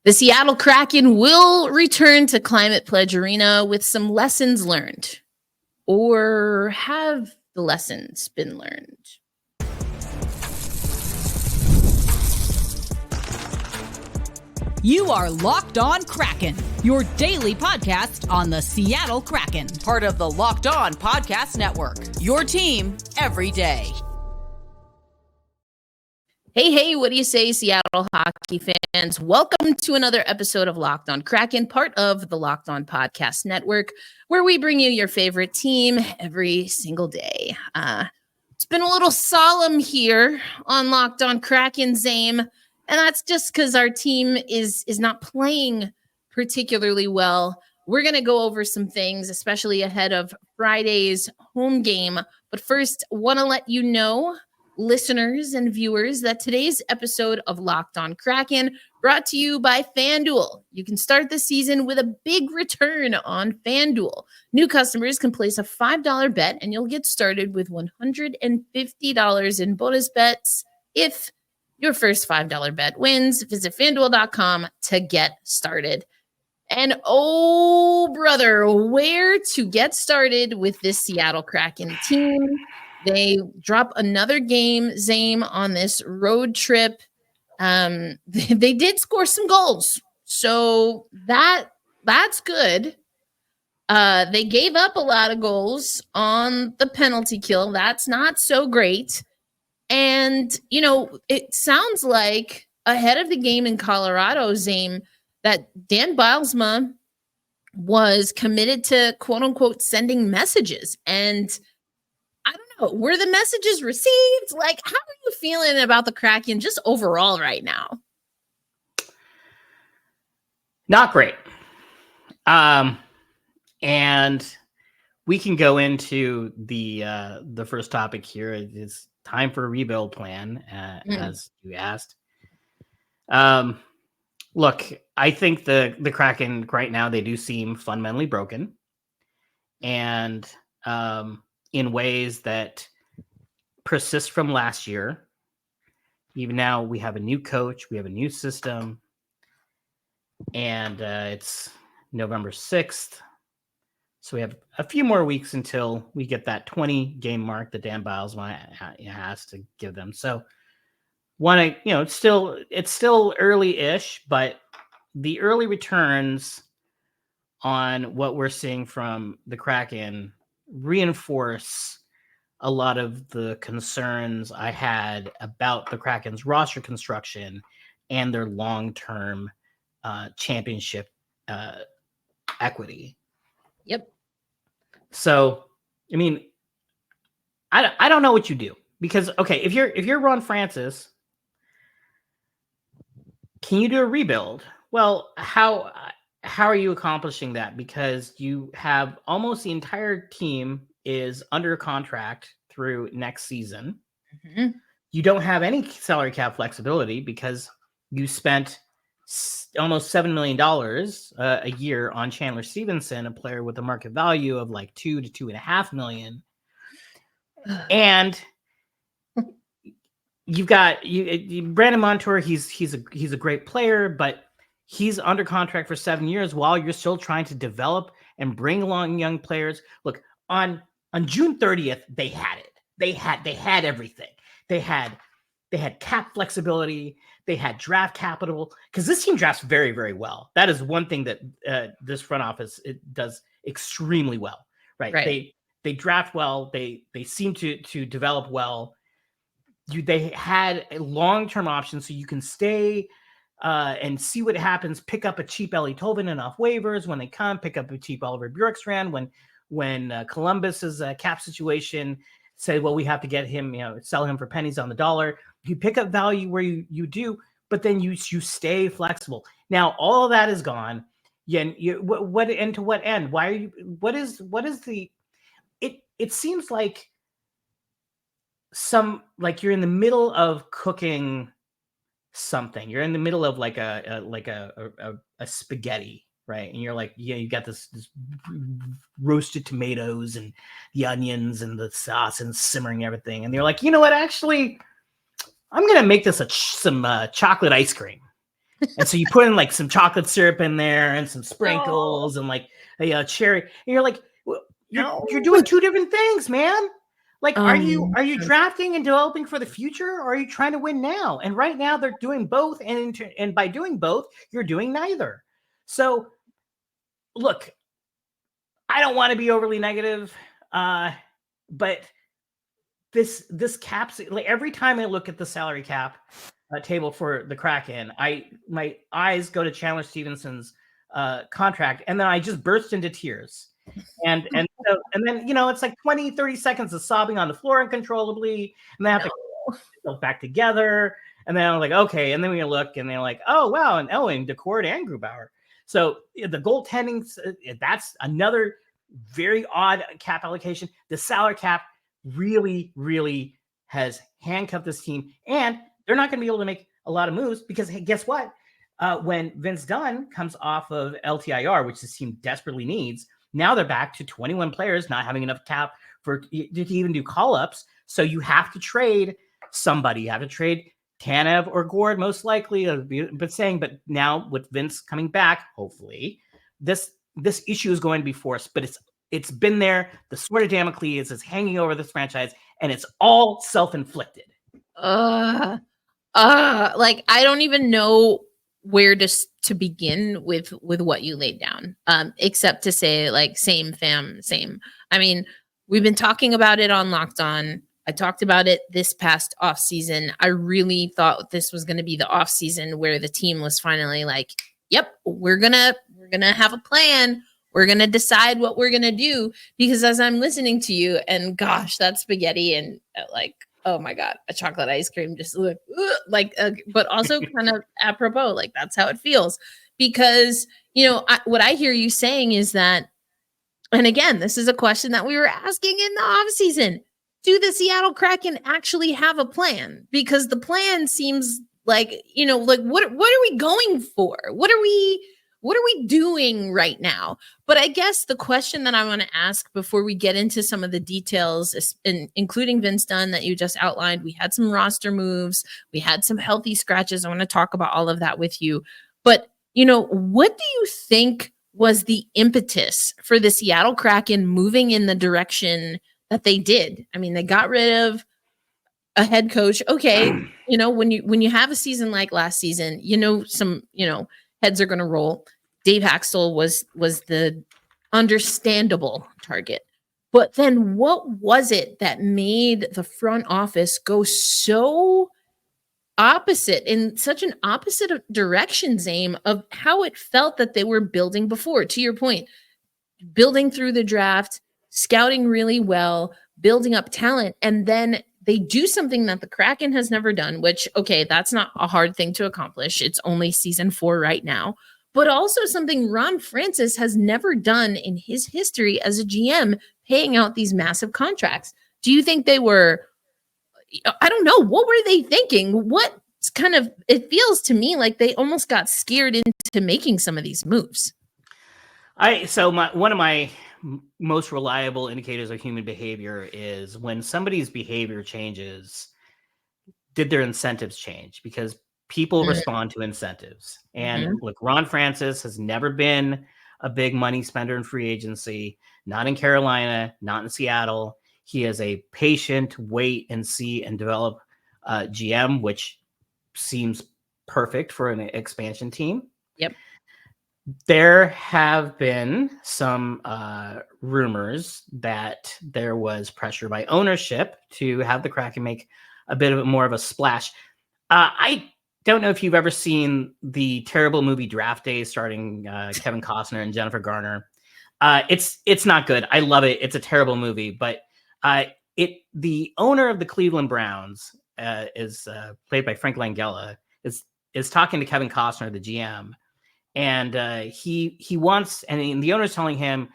The Seattle Kraken will return to Climate Pledge Arena with some lessons learned. Or have the lessons been learned? You are Locked On Kraken, your daily podcast on the Seattle Kraken, part of the Locked On Podcast Network, your team every day. Hey, what do you say, Seattle hockey fans? Welcome to another episode of Locked On Kraken, part of the Locked On Podcast Network, where we bring you your favorite team every single day. It's been a little solemn here on Locked On Kraken, Zane, and that's just because our team is not playing particularly well. We're going to go over some things, especially ahead of Friday's home game. But first, want to let you know, listeners and viewers, that today's episode of Locked On Kraken brought to you by FanDuel. You can start the season with a big return on FanDuel. New customers can place a $5 bet and you'll get started with $150 in bonus bets if your first $5 bet wins. Visit FanDuel.com to get started. And oh, brother, where to get started with this Seattle Kraken team? They drop another game, Zane, on this road trip. They did score some goals, so that's good. They gave up a lot of goals on the penalty kill. That's not so great. And, it sounds like ahead of the game in Colorado, Zane, that Dan Bylsma was committed to, quote unquote, sending messages. And I don't know, were the messages received? Like, how are you feeling about the Kraken just overall right now? Not great. And we can go into the first topic here. It's time for a rebuild plan, as you asked. Look, I think the Kraken right now, they do seem fundamentally broken. And in ways that persist from last year. Even now, we have a new coach, we have a new system, and it's November 6th. So we have a few more weeks until we get that 20-game mark that Dan Bylsma has to give them. So, it's still early-ish, but the early returns on what we're seeing from the Kraken reinforce a lot of the concerns I had about the Kraken's roster construction and their long-term championship equity. Yep. So, I mean, I don't know what you do, because okay, if you're Ron Francis, can you do a rebuild? Well, how are you accomplishing that? Because you have almost the entire team is under contract through next season. Mm-hmm. You don't have any salary cap flexibility because you spent almost $7 million a year on Chandler Stevenson, a player with a market value of like $2 to $2.5 million. And you've got Brandon Montour. He's a great player, but he's under contract for 7 years while you're still trying to develop and bring along young players. Look, on June 30th, they had it. They had everything. They had cap flexibility. They had draft capital, because this team drafts very, very well. That is one thing that this front office does extremely well. Right? They draft well. They seem to develop well. They had a long-term option, so you can stay and see what happens. Pick up a cheap Ellie Tolvanen off waivers when they come. Pick up a cheap Oliver Bjorkstrand when Columbus's cap situation say, well, we have to get him, sell him for pennies on the dollar. You pick up value where you do, but then you stay flexible. Now all of that is gone. What and to what end? Why are you? What is the? It seems like you're in the middle of cooking something. You're in the middle of like a spaghetti, right? And you're like, you got this roasted tomatoes and the onions and the sauce and simmering everything. And they're like, you know what? Actually, I'm gonna make this some chocolate ice cream. And so you put in like some chocolate syrup in there and some sprinkles and like a cherry. And you're like, you're doing two different things, man. Like, are you drafting and developing for the future, or are you trying to win now? And right now they're doing both. And by doing both, you're doing neither. So look, I don't want to be overly negative, but this caps, like every time I look at the salary cap table for the Kraken, my eyes go to Chandler Stevenson's contract, and then I just burst into tears. And then, it's like 20, 30 seconds of sobbing on the floor uncontrollably, and then I have to get myself back together. And then I'm like, okay. And then we look, and they're like, oh, wow. And Decord and Grubauer. So the goaltending, that's another very odd cap allocation. The salary cap really, really has handcuffed this team, and they're not going to be able to make a lot of moves because, hey, guess what? When Vince Dunn comes off of LTIR, which this team desperately needs, now they're back to 21 players not having enough cap to even do call-ups. So you have to trade somebody. You have to trade Tanev or Gord, most likely. But now with Vince coming back, hopefully, this issue is going to be forced. But it's been there. The sword of Damocles is hanging over this franchise, and it's all self-inflicted. Like I don't even know where to begin with what you laid down, except to say, like, same fam, same. I mean, we've been talking about it on Locked On. I talked about it this past off season. I really thought this was going to be the off season where the team was finally like, yep, we're gonna have a plan. We're going to decide what we're going to do, because as I'm listening to you, and gosh, that spaghetti and like, oh my God, a chocolate ice cream, just but also kind of apropos, like that's how it feels. Because, what I hear you saying is that, and again, this is a question that we were asking in the off season, do the Seattle Kraken actually have a plan? Because the plan seems like, what are we going for? What are we doing right now? But I guess the question that I want to ask before we get into some of the details, including Vince Dunn that you just outlined, we had some roster moves, we had some healthy scratches. I want to talk about all of that with you. But, what do you think was the impetus for the Seattle Kraken moving in the direction that they did? I mean, they got rid of a head coach. Okay. When you have a season like last season, heads are going to roll. Dave Haxtell was the understandable target. But then what was it that made the front office go so opposite, in such an opposite direction, Zane, of how it felt that they were building before? To your point, building through the draft, scouting really well, building up talent, and then they do something that the Kraken has never done, which, okay, that's not a hard thing to accomplish. It's only season 4 right now, but also something Ron Francis has never done in his history as a GM, paying out these massive contracts. Do you think they were, I don't know, what were they thinking? What kind of, it feels to me like they almost got scared into making some of these moves. One of my most reliable indicators of human behavior is when somebody's behavior changes, did their incentives change? Because people respond to incentives. And look, Ron Francis has never been a big money spender in free agency, not in Carolina, not in Seattle. He is a patient, wait and see and develop GM, which seems perfect for an expansion team. Yep. There have been some rumors that there was pressure by ownership to have the Kraken make a bit of more of a splash. I don't know if you've ever seen the terrible movie Draft Day starring Kevin Costner and Jennifer Garner. It's not good. I love it. It's a terrible movie, but the owner of the Cleveland Browns is played by Frank Langella, is talking to Kevin Costner, the GM. And he wants, and the owner's telling him,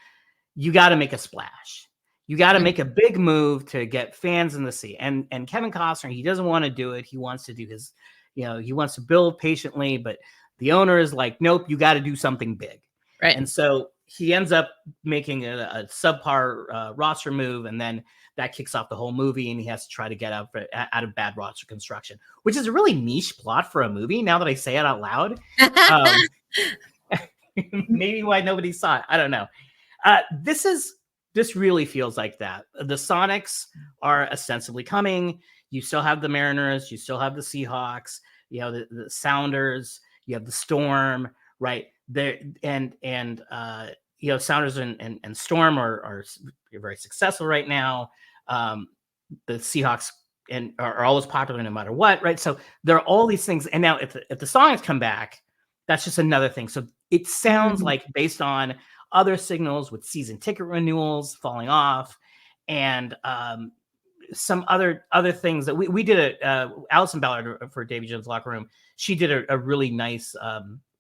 you got to make a splash. You got to make a big move to get fans in the seat. And Kevin Costner, he doesn't want to do it. He wants to do his, he wants to build patiently, but the owner is like, nope, you got to do something big. Right. And so he ends up making a subpar roster move, and then that kicks off the whole movie, and he has to try to get out of bad roster construction, which is a really niche plot for a movie. Now that I say it out loud, maybe why nobody saw it. I don't know. This really feels like that. The Sonics are ostensibly coming. You still have the Mariners. You still have the Seahawks. You know, the Sounders. You have the Storm, right? There and you know, Sounders and Storm are very successful right now. The Seahawks are always popular no matter what, right? So there are all these things. And now if the Sonics come back, that's just another thing. So it sounds like, based on other signals with season ticket renewals falling off, and some other things that we did, Allison Ballard for Davy Jones Locker Room, she did a really nice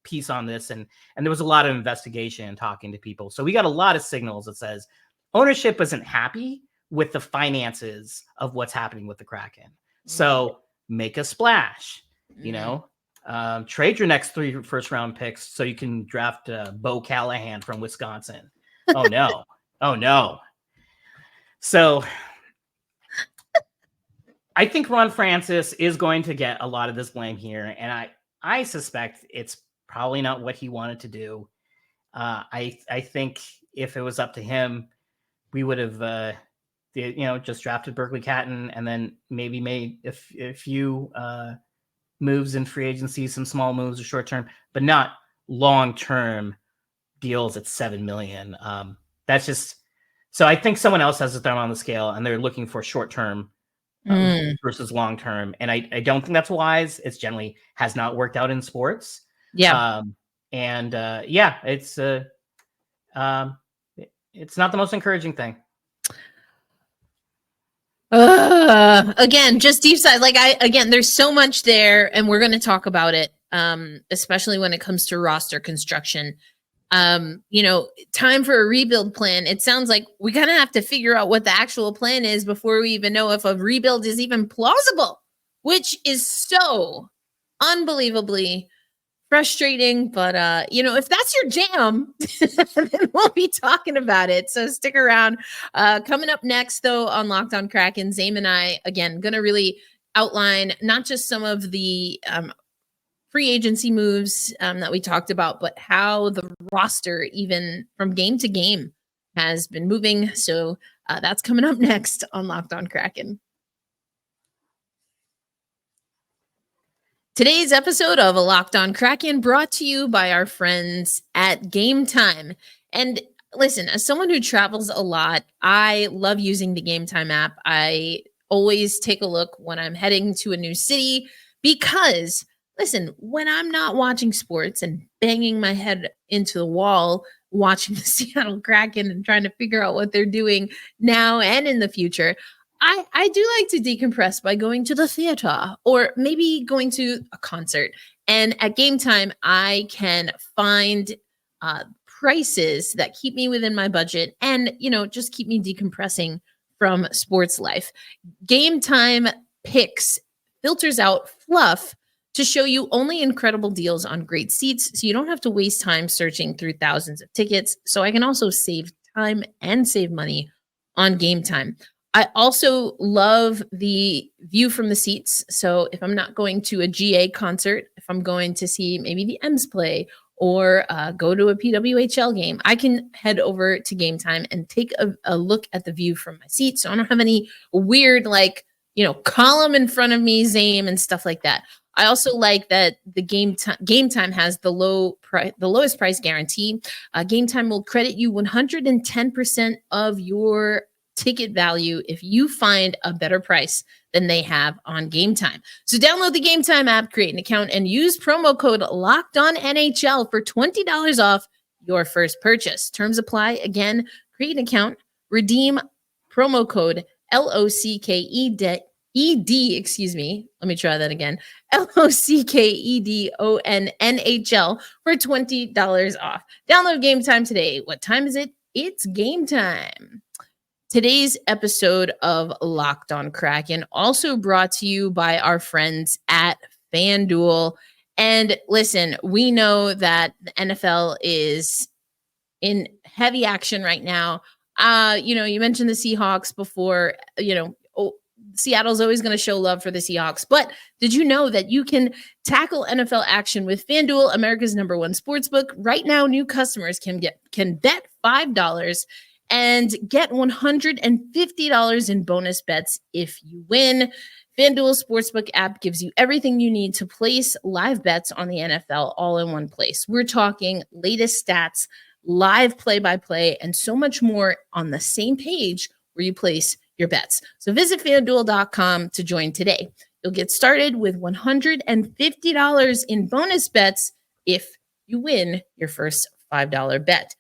piece on this, and there was a lot of investigation and talking to people. So we got a lot of signals that says ownership isn't happy with the finances of what's happening with the Kraken. So make a splash, you know, trade your next 3 first-round picks so you can draft Bo Callahan from Wisconsin. Oh no. Oh no. So I think Ron Francis is going to get a lot of this blame here, and I suspect it's probably not what he wanted to do. I think if it was up to him, we would have just drafted Berkeley Catton, and then maybe made a few moves in free agency, some small moves or short term, but not long term deals at $7 million. That's just, so I think someone else has a thumb on the scale, and they're looking for short term versus long term, and I don't think that's wise. It's generally has not worked out in sports. Yeah. It's not the most encouraging thing. Again, just deep side. There's so much there, and we're going to talk about it, especially when it comes to roster construction. Time for a rebuild plan. It sounds like we kind of have to figure out what the actual plan is before we even know if a rebuild is even plausible, which is so unbelievably frustrating. But, if that's your jam, then we'll be talking about it. So stick around. Coming up next, though, on Locked On Kraken, Zane and I, again, going to really outline not just some of the free agency moves that we talked about, but how the roster, even from game to game, has been moving. So that's coming up next on Locked On Kraken. Today's episode of Locked On Kraken brought to you by our friends at Game Time. And listen, as someone who travels a lot, I love using the Game Time app. I always take a look when I'm heading to a new city because, listen, when I'm not watching sports and banging my head into the wall, watching the Seattle Kraken and trying to figure out what they're doing now and in the future, I do like to decompress by going to the theater or maybe going to a concert. And at Game Time, I can find prices that keep me within my budget and, just keep me decompressing from sports life. Game Time picks, filters out fluff to show you only incredible deals on great seats, so you don't have to waste time searching through thousands of tickets. So I can also save time and save money on Game Time. I also love the view from the seats. So if I'm not going to a GA concert, if I'm going to see maybe the M's play or go to a PWHL game, I can head over to Game Time and take a look at the view from my seat. So I don't have any weird, column in front of me, Zane, and stuff like that. I also like that the Game Time has the lowest price guarantee. Game Time will credit you 110% of your ticket value if you find a better price than they have on Game Time. So download the Game Time app, create an account, and use promo code LOCKEDONNHL for $20 off your first purchase. Terms apply. Again, create an account, redeem promo code LOCKED. Let me try that again. LOCKEDONNHL for $20 off. Download Game Time today. What time is it? It's game time. Today's episode of Locked On Kraken also brought to you by our friends at FanDuel. And listen, we know that the NFL is in heavy action right now. You mentioned the Seahawks before. Seattle's always going to show love for the Seahawks, but did you know that you can tackle NFL action with FanDuel, America's #1 sportsbook? Right now, new customers can bet $5 and get $150 in bonus bets if you win. FanDuel Sportsbook app gives you everything you need to place live bets on the NFL all in one place. We're talking latest stats, live play-by-play, and so much more on the same page where you place your bets. So visit FanDuel.com to join today. You'll get started with $150 in bonus bets if you win your first $5 bet.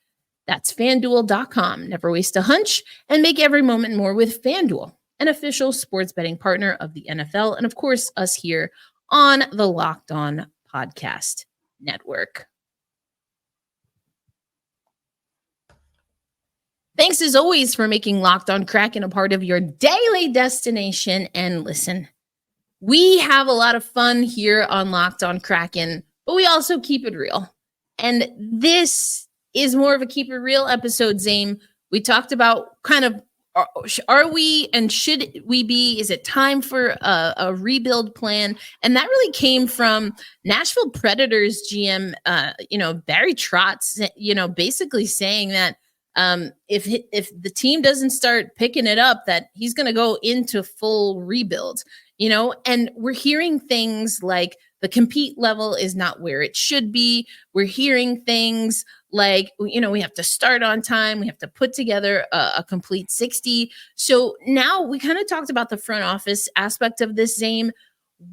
That's FanDuel.com. Never waste a hunch and make every moment more with FanDuel, an official sports betting partner of the NFL, and of course, us here on the Locked On Podcast Network. Thanks as always for making Locked On Kraken a part of your daily destination. And listen, we have a lot of fun here on Locked On Kraken, but we also keep it real. And this is more of a keep it real episode, Zane. We talked about kind of, are we and should we be? Is it time for a rebuild plan? And that really came from Nashville Predators GM, Barry Trotz, basically saying that if the team doesn't start picking it up, that he's going to go into full rebuild, and we're hearing things like the compete level is not where it should be. We're hearing things like, we have to start on time. We have to put together a complete 60. So now we kind of talked about the front office aspect of this, Zane.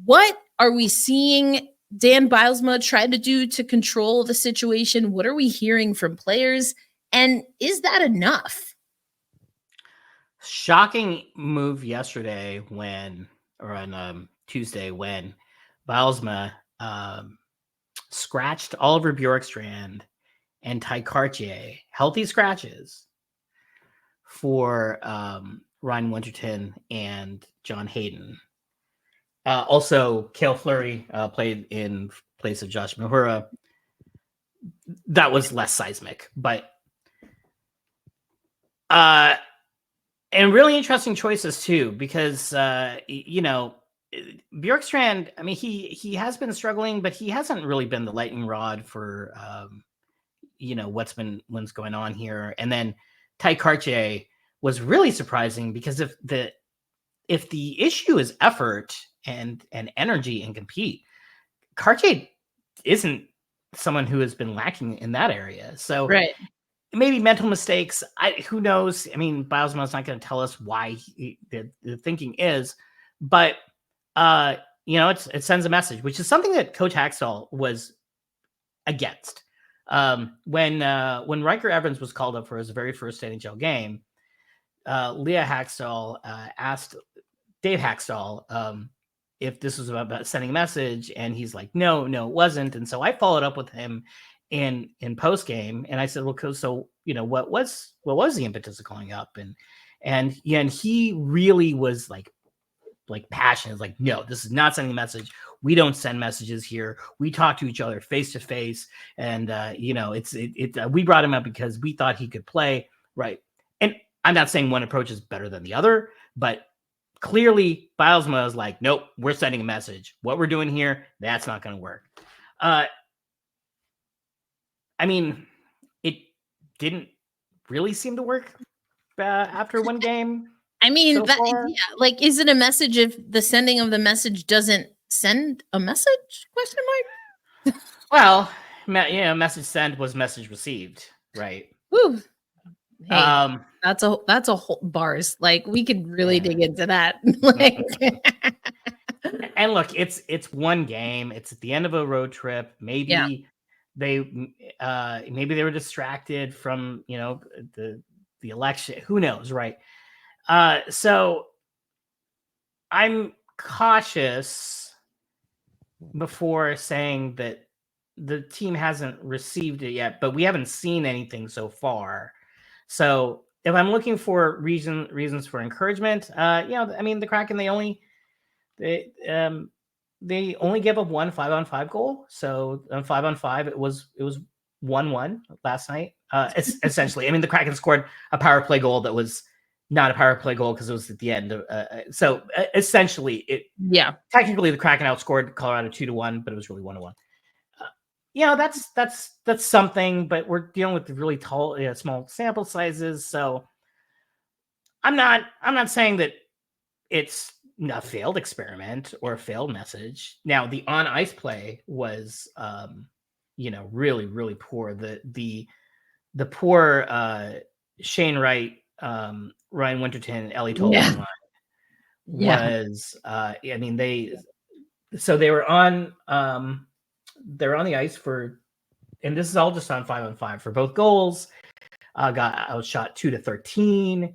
What are we seeing Dan Bylsma try to do to control the situation? What are we hearing from players? And is that enough? Shocking move yesterday on Tuesday when Bylsma scratched Oliver Bjorkstrand and Ty Cartier, healthy scratches, for Ryan Winterton and John Hayden. Also, Cale Fleury played in place of Josh Mahura. That was less seismic, but and really interesting choices too, because Bjorkstrand, I mean, he has been struggling, but he hasn't really been the lightning rod for what's going on here. And then Ty Cartier was really surprising, because if the issue is effort and energy and compete, Cartier isn't someone who has been lacking in that area. So right. Maybe mental mistakes. Who knows? I mean, Bylsma's not going to tell us why the thinking is, but it sends a message, which is something that Coach Hackstall was against. When Riker Evans was called up for his very first NHL game, Leah Hackstall asked Dave Hackstall if this was about sending a message, and he's like, no, it wasn't. And so I followed up with him in post game, and I said, well, so what was the impetus of calling up? And he really was like passionate, like, no, this is not sending a message. We don't send messages here. We talk to each other face to face, and we brought him up because we thought he could play, right? And I'm not saying one approach is better than the other, but clearly Bylsma is like, nope, we're sending a message. What we're doing here, that's not going to work. I mean, it didn't really seem to work after one game. I mean, is it a message if the sending of the message doesn't send a message? Question mark. Well, message sent was message received, right? Woo. Hey, that's a whole bars. Like, we could really dig into that. And look, it's one game. It's at the end of a road trip. Maybe they were distracted from the election. Who knows, right? So I'm cautious before saying that the team hasn't received it yet, but we haven't seen anything so far. So if I'm looking for reasons for encouragement, I mean, the Kraken, they only gave up one 5-on-5 goal. So on 5-on-5, it was 1-1 last night. Essentially. I mean, the Kraken scored a power play goal that was not a power play goal because it was at the end. So essentially, technically the Kraken outscored Colorado 2-1, but it was really 1-1. That's something, but we're dealing with really small sample sizes. So I'm not saying that it's a failed experiment or a failed message. Now, the on ice play was, really, really poor. The poor Shane Wright, Ryan Winterton, Ellie Tolman line was. They were on. They're on the ice for, and this is all just on 5-on-5 for both goals. Got outshot 2-13.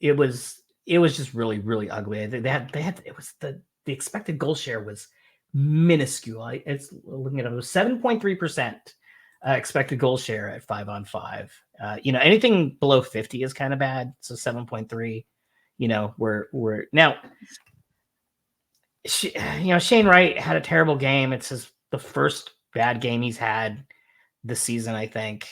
It was just really, really ugly. They had it was the expected goal share was minuscule. It's looking at it, was 7.3% expected goal share at 5-on-5. Anything below 50 is kind of bad. So 7.3. We're now. Shane Wright had a terrible game. It's the first bad game he's had this season, I think.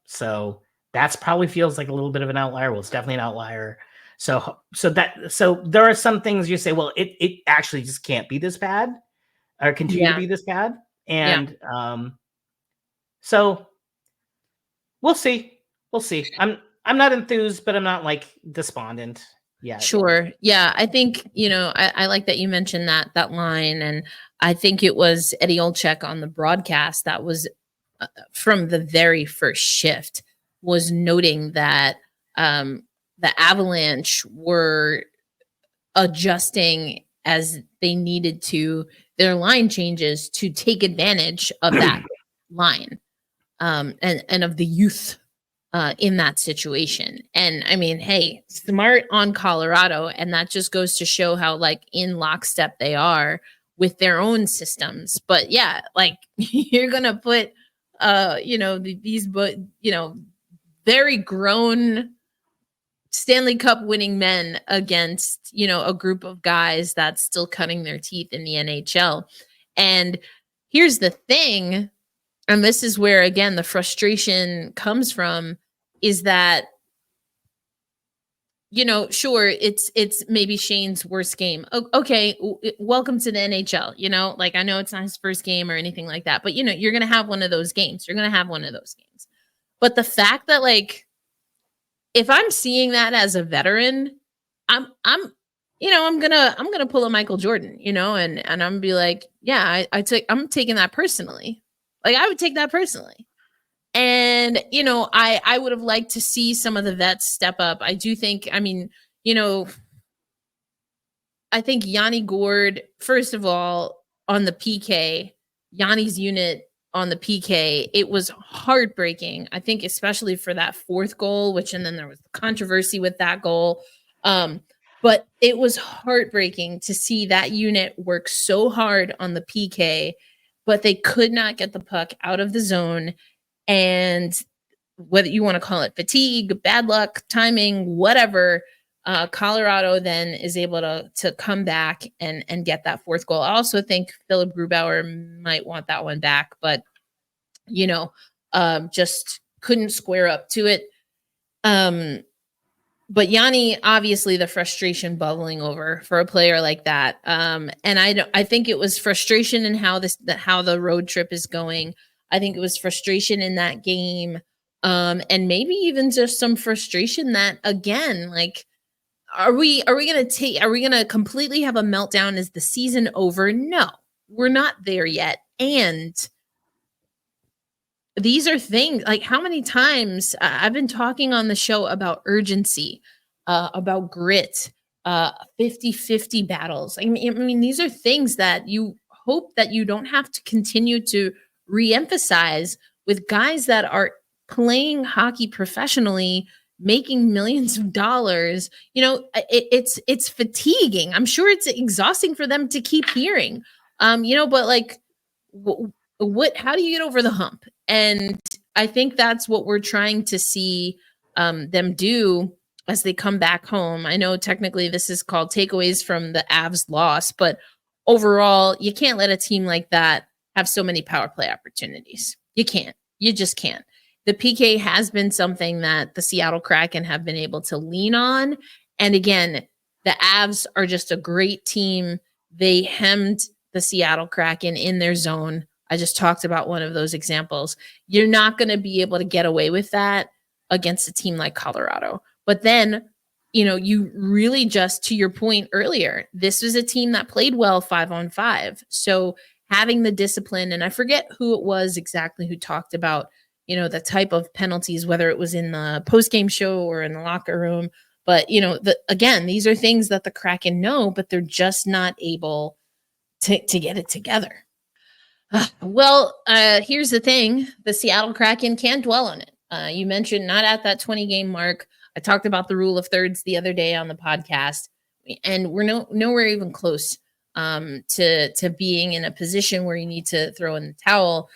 So that's probably feels like a little bit of an outlier. Well, it's definitely an outlier. So there are some things you say, well, it actually just can't be this bad or continue to be this bad. And so we'll see. I'm not enthused, but I'm not like despondent. Yeah. Sure. Yeah. I think, I like that you mentioned that line. And I think it was Eddie Olczyk on the broadcast that was from the very first shift was noting that the Avalanche were adjusting as they needed to their line changes to take advantage of that line and of the youth in that situation. And I mean, hey, smart on Colorado. And that just goes to show how like in lockstep they are with their own systems. But yeah, like you're going to put, these, very grown Stanley Cup winning men against, a group of guys that's still cutting their teeth in the NHL. And here's the thing, and this is where, again, the frustration comes from, is that, sure, it's maybe Shane's worst game. Okay, welcome to the NHL, like I know it's not his first game or anything like that, but, you're going to have one of those games. You're going to have one of those games. But the fact that, like, if I'm seeing that as a veteran, I'm gonna pull a Michael Jordan, and I'm gonna be like, yeah, I'm taking that personally. Like I would take that personally. And, I would have liked to see some of the vets step up. I do think, I think Yanni Gourde, first of all, on the PK, Yanni's unit on the PK, it was heartbreaking. I think especially for that fourth goal, and then there was controversy with that goal. But it was heartbreaking to see that unit work so hard on the PK, but they could not get the puck out of the zone. And whether you want to call it fatigue, bad luck, timing, whatever, Colorado then is able to come back and get that fourth goal. I also think Philip Grubauer might want that one back, but just couldn't square up to it. But Yanni, obviously the frustration bubbling over for a player like that. And I think it was frustration in how the road trip is going. I think it was frustration in that game. And maybe even just some frustration that, again, like, are we going to completely have a meltdown? Is the season over? No, we're not there yet. And these are things like, how many times I've been talking on the show about urgency, about grit, 50-50 battles. I mean, these are things that you hope that you don't have to continue to reemphasize with guys that are playing hockey professionally, making millions of dollars. It's fatiguing. I'm sure it's exhausting for them to keep hearing, but like, how do you get over the hump? And I think that's what we're trying to see them do as they come back home. I know technically this is called takeaways from the Avs loss, but overall, you can't let a team like that have so many power play opportunities. You can't. You just can't. The PK has been something that the Seattle Kraken have been able to lean on. And again, the Avs are just a great team. They hemmed the Seattle Kraken in their zone. I just talked about one of those examples. You're not going to be able to get away with that against a team like Colorado. But then, you really just, to your point earlier, this was a team that played well 5-on-5. So having the discipline, and I forget who it was exactly who talked about, the type of penalties, whether it was in the post-game show or in the locker room. But, again, these are things that the Kraken know, but they're just not able to get it together. Well, here's the thing. The Seattle Kraken can't dwell on it. You mentioned not at that 20-game mark. I talked about the rule of thirds the other day on the podcast, and we're nowhere even close to being in a position where you need to throw in the towel.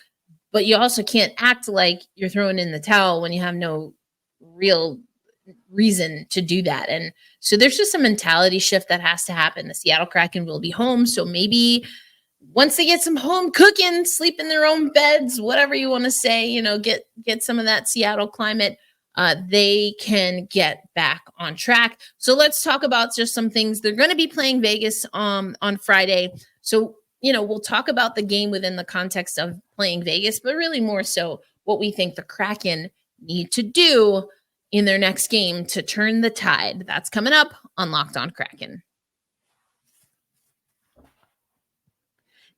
But you also can't act like you're throwing in the towel when you have no real reason to do that. And so there's just a mentality shift that has to happen. The Seattle Kraken will be home. So maybe once they get some home cooking, sleep in their own beds, whatever you want to say, get some of that Seattle climate, they can get back on track. So let's talk about just some things. They're going to be playing Vegas on Friday. So, we'll talk about the game within the context of playing Vegas, but really more so what we think the Kraken need to do in their next game to turn the tide. That's coming up on Locked On Kraken.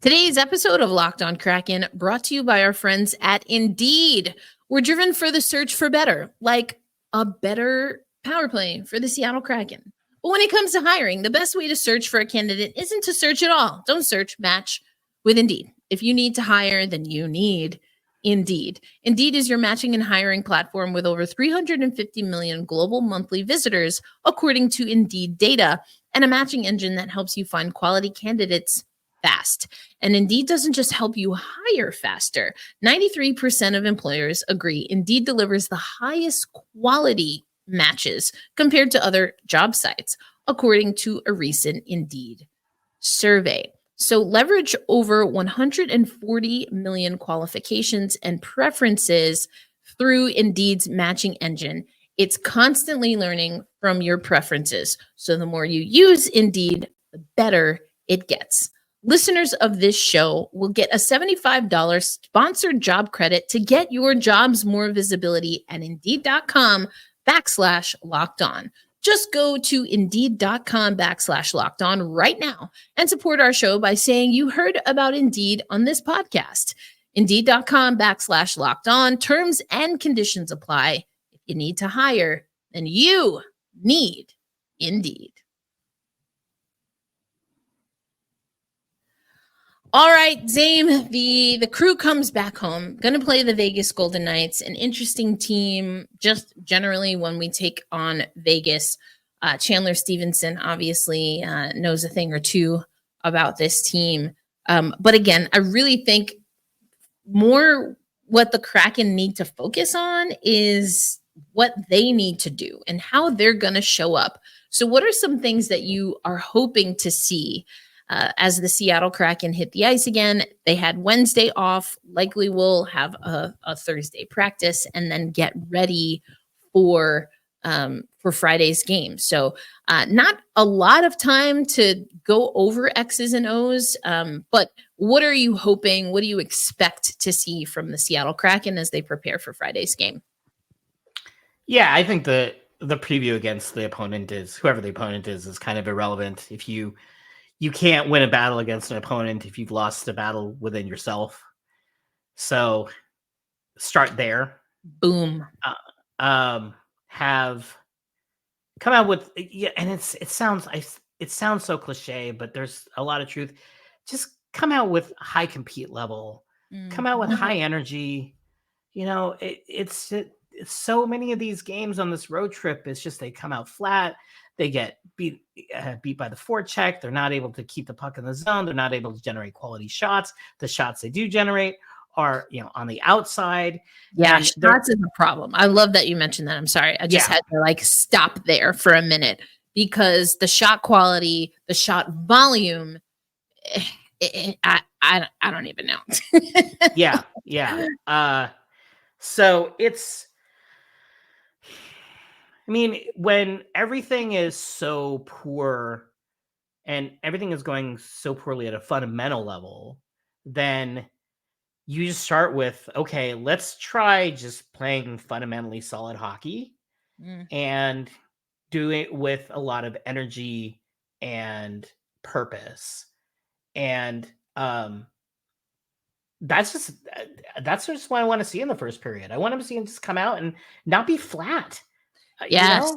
Today's episode of Locked On Kraken brought to you by our friends at Indeed. We're driven for the search for better, like a better power play for the Seattle Kraken. But when it comes to hiring, the best way to search for a candidate isn't to search at all. Don't search, match with Indeed. If you need to hire, then you need Indeed. Indeed is your matching and hiring platform with over 350 million global monthly visitors, according to Indeed data, and a matching engine that helps you find quality candidates fast. And Indeed doesn't just help you hire faster. 93% of employers agree Indeed delivers the highest quality matches compared to other job sites, according to a recent Indeed survey. So leverage over 140 million qualifications and preferences through Indeed's matching engine. It's constantly learning from your preferences. So the more you use Indeed, the better it gets. Listeners of this show will get a $75 sponsored job credit to get your jobs more visibility at Indeed.com/locked on. Just go to Indeed.com/locked on right now and support our show by saying you heard about Indeed on this podcast. Indeed.com/locked on. Terms and conditions apply. If you need to hire, then you need Indeed. All right, Zane, the crew comes back home, going to play the Vegas Golden Knights, an interesting team just generally when we take on Vegas. Chandler Stevenson obviously knows a thing or two about this team. But again, I really think more what the Kraken need to focus on is what they need to do and how they're going to show up. So what are some things that you are hoping to see as the Seattle Kraken hit the ice again? They had Wednesday off, likely will have a Thursday practice and then get ready for Friday's game. So not a lot of time to go over X's and O's, but what are you hoping? What do you expect to see from the Seattle Kraken as they prepare for Friday's game? Yeah, I think the preview against the opponent is whoever the opponent is kind of irrelevant. If you can't win a battle against an opponent if you've lost a battle within yourself. So start there. Boom. Have come out with, yeah, and it sounds so cliche, but there's a lot of truth. Just come out with high compete level. Come out with high energy. It's so many of these games on this road trip. It's just they come out flat. They get beat by the forecheck. They're not able to keep the puck in the zone. They're not able to generate quality shots. The shots they do generate are, on the outside. Yeah, shots is a problem. I love that you mentioned that. I'm sorry. I just had to stop there for a minute because the shot quality, the shot volume, I don't even know. Yeah. So it's, I mean, when everything is so poor and everything is going so poorly at a fundamental level, then you just start with, okay, let's try just playing fundamentally solid hockey and do it with a lot of energy and purpose. And that's just what I want to see in the first period. I want to see him just come out and not be flat. Yes.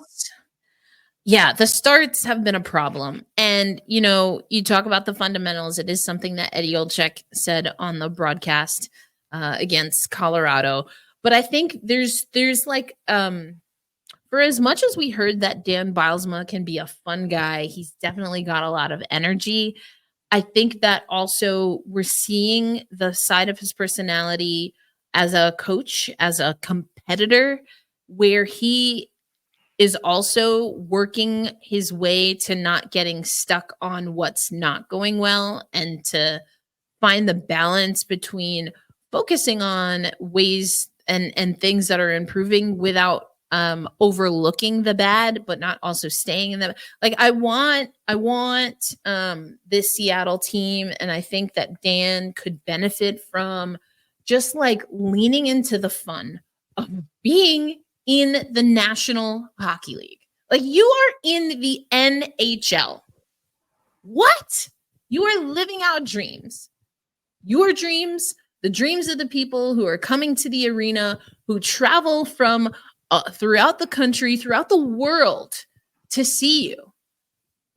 Yeah, the starts have been a problem. And, you talk about the fundamentals. It is something that Eddie Olczyk said on the broadcast against Colorado. But I think there's like, for as much as we heard that Dan Bylsma can be a fun guy, he's definitely got a lot of energy. I think that also we're seeing the side of his personality as a coach, as a competitor, where he is also working his way to not getting stuck on what's not going well and to find the balance between focusing on ways and things that are improving without overlooking the bad, but not also staying in the, like, I want this Seattle team, and I think that Dan could benefit from just like leaning into the fun of being in the National Hockey League. Like, you are in the NHL. What? You are living out dreams. Your dreams, the dreams of the people who are coming to the arena, who travel from throughout the country, throughout the world to see you.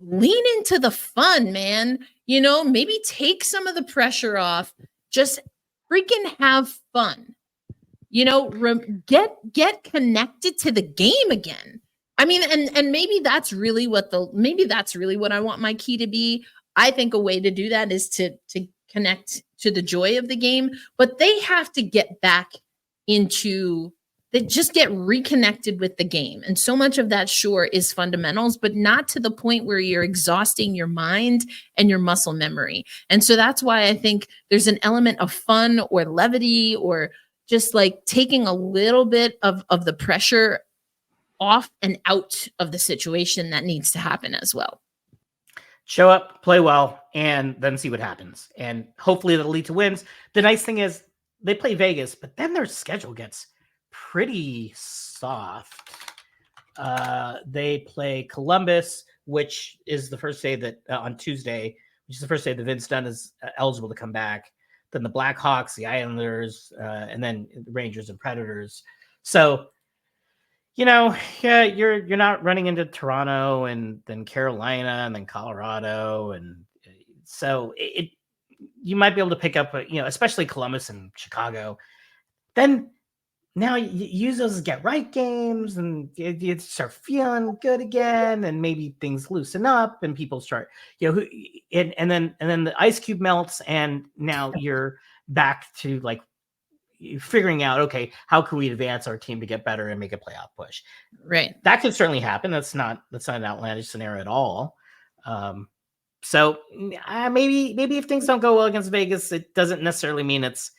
Lean into the fun, man. Maybe take some of the pressure off. Just freaking have fun. Get connected to the game again. I mean, and maybe that's really what I want my key to be. I think a way to do that is to connect to the joy of the game, but they have to get back into just get reconnected with the game. And so much of that, sure, is fundamentals, but not to the point where you're exhausting your mind and your muscle memory. And so that's why I think there's an element of fun or levity or just like taking a little bit of the pressure off and out of the situation that needs to happen as well. Show up, play well, and then see what happens. And hopefully that'll lead to wins. The nice thing is they play Vegas, but then their schedule gets pretty soft. They play Columbus, which is the first day that on Tuesday, which is the first day that Vince Dunn is eligible to come back. Then the Blackhawks, the Islanders, and then the Rangers and Predators. So, you're not running into Toronto and then Carolina and then Colorado, and so you might be able to pick up, especially Columbus and Chicago. Then now you use those as get right games, and you start feeling good again, and maybe things loosen up, and people start, and then the ice cube melts, and now you're back to like figuring out, okay, how can we advance our team to get better and make a playoff push? Right. That could certainly happen. That's not an outlandish scenario at all. So maybe if things don't go well against Vegas, it doesn't necessarily mean it's,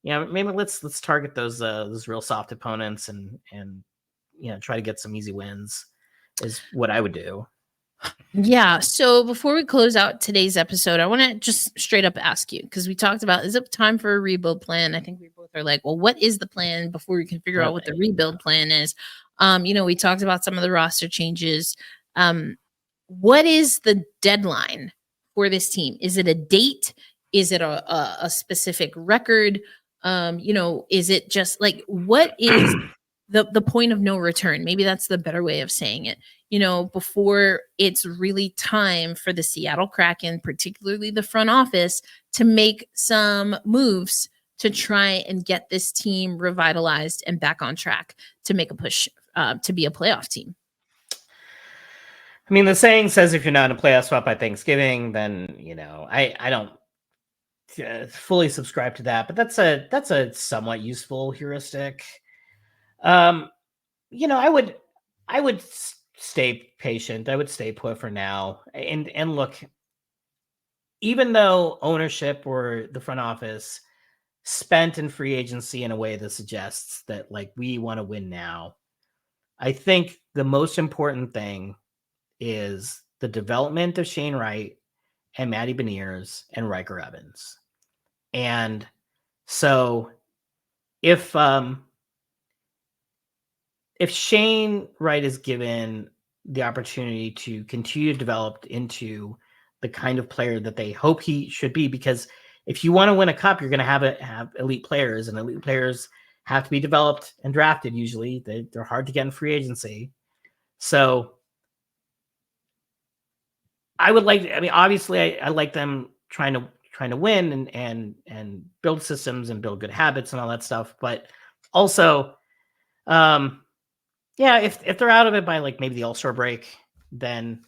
maybe let's target those real soft opponents and try to get some easy wins is what I would do. Yeah. So before we close out today's episode, I want to just straight up ask you, because we talked about, is it time for a rebuild plan? I think we both are like, well, what is the plan before we can figure out what the rebuild plan is? We talked about some of the roster changes. What is the deadline for this team? Is it a date? Is it a specific record? Is it just like, what is the point of no return? Maybe that's the better way of saying it. Before it's really time for the Seattle Kraken, particularly the front office, to make some moves to try and get this team revitalized and back on track to make a push to be a playoff team. I mean, the saying says if you're not in a playoff spot by Thanksgiving, then, I don't fully subscribe to that, but that's a somewhat useful heuristic. I would stay patient. I would stay put for now. And look, even though ownership or the front office spent in free agency in a way that suggests that like we want to win now, I think the most important thing is the development of Shane Wright and Matty Beniers and Riker Evans. And so if Shane Wright is given the opportunity to continue to develop into the kind of player that they hope he should be, because if you want to win a cup, you're going to have elite players, and elite players have to be developed and drafted. Usually they're hard to get in free agency. So obviously I like them trying to win and build systems and build good habits and all that stuff. But also, if they're out of it by like maybe the All-Star break, then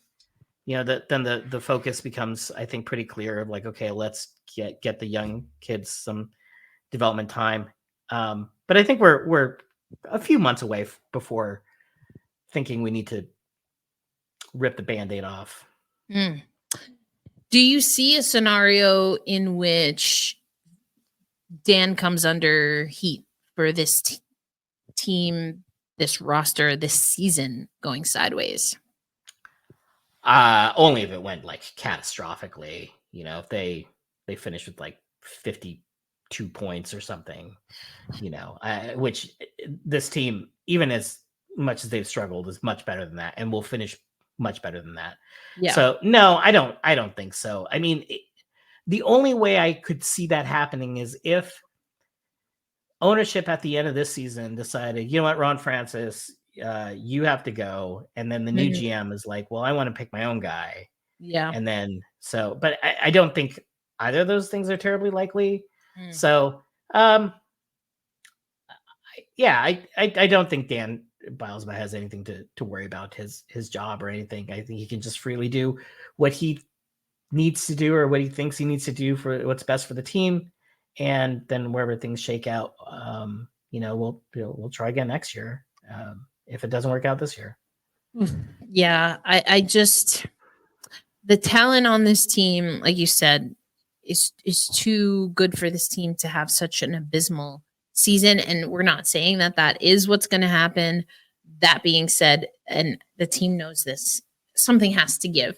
the focus becomes, I think, pretty clear of like, okay, let's get the young kids some development time. But I think we're a few months away before thinking we need to rip the Band-Aid off. Do you see a scenario in which Dan comes under heat for this team, this roster, this season going sideways? Only if it went like catastrophically, if they finish with like 52 points or something, which this team, even as much as they've struggled, is much better than that and will finish much better than that. Yeah. So no, I don't think so. I mean, the only way I could see that happening is if ownership at the end of this season decided, you know what, Ron Francis, you have to go. And then the new GM is like, well, I want to pick my own guy. Yeah. And then, but I don't think either of those things are terribly likely. So, I don't think Dan Bylsma has anything to worry about his job or anything. I think he can just freely do what he needs to do or what he thinks he needs to do for what's best for the team. And then wherever things shake out, we'll try again next year. If it doesn't work out this year. Yeah, I just, the talent on this team, like you said, is too good for this team to have such an abysmal season. And we're not saying that is what's going to happen. That being said, and the team knows this, something has to give.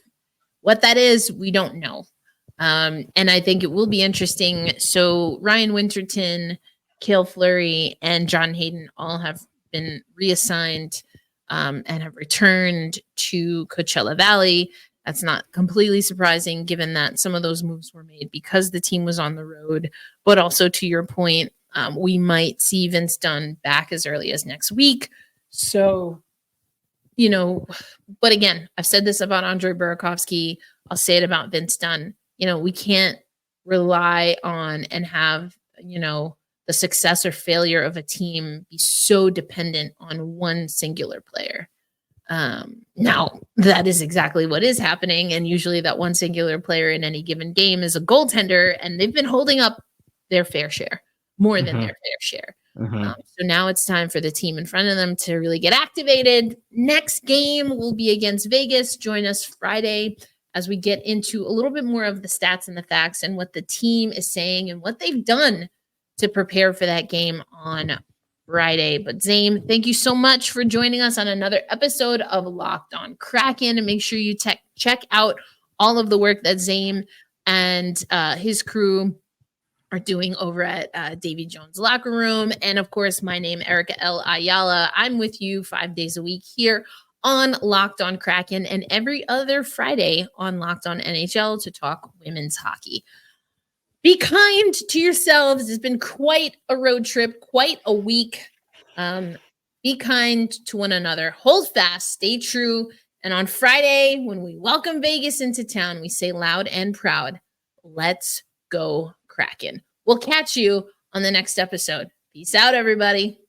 What that is, we don't know. And I think it will be interesting. So Ryan Winterton, Cale Fleury, and John Hayden all have been reassigned and have returned to Coachella Valley. That's not completely surprising given that some of those moves were made because the team was on the road. But also to your point, we might see Vince Dunn back as early as next week. So, but again, I've said this about Andre Burakovsky. I'll say it about Vince Dunn. We can't rely on and have, the success or failure of a team be so dependent on one singular player. Now, that is exactly what is happening. And usually that one singular player in any given game is a goaltender, and they've been holding up their fair share, more than their fair share. So now it's time for the team in front of them to really get activated. Next game will be against Vegas. Join us Friday as we get into a little bit more of the stats and the facts and what the team is saying and what they've done to prepare for that game on Friday. But Zane, thank you so much for joining us on another episode of Locked On Kraken. And make sure you check out all of the work that Zane and his crew are doing over at Davy Jones Locker Room. And of course, my name, Erica L. Ayala. I'm with you 5 days a week here on Locked On Kraken and every other Friday on Locked On NHL to talk women's hockey. Be kind to yourselves. It's been quite a road trip, quite a week. Be kind to one another. Hold fast, stay true. And on Friday, when we welcome Vegas into town, we say loud and proud, let's go Kraken. We'll catch you on the next episode. Peace out, everybody.